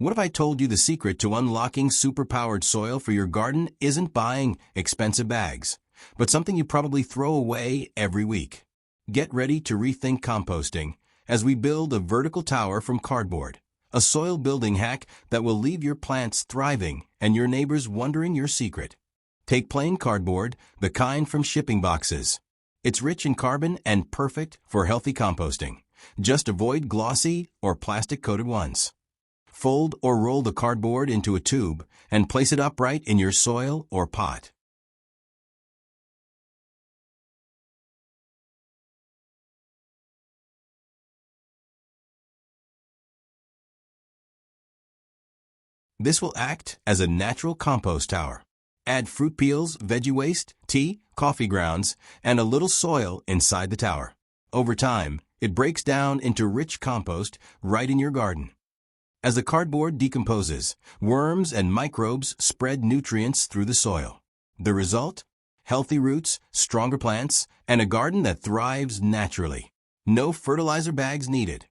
What if I told you the secret to unlocking superpowered soil for your garden isn't buying expensive bags, but something you probably throw away every week? Get ready to rethink composting as we build a vertical tower from cardboard, a soil building hack that will leave your plants thriving and your neighbors wondering your secret. Take plain cardboard, the kind from shipping boxes. It's rich in carbon and perfect for healthy composting. Just avoid glossy or plastic-coated ones. Fold or roll the cardboard into a tube and place it upright in your soil or pot. This will act as a natural compost tower. Add fruit peels, veggie waste, tea, coffee grounds, and a little soil inside the tower. Over time, it breaks down into rich compost right in your garden. As the cardboard decomposes, worms and microbes spread nutrients through the soil. The result? Healthy roots, stronger plants, and a garden that thrives naturally. No fertilizer bags needed.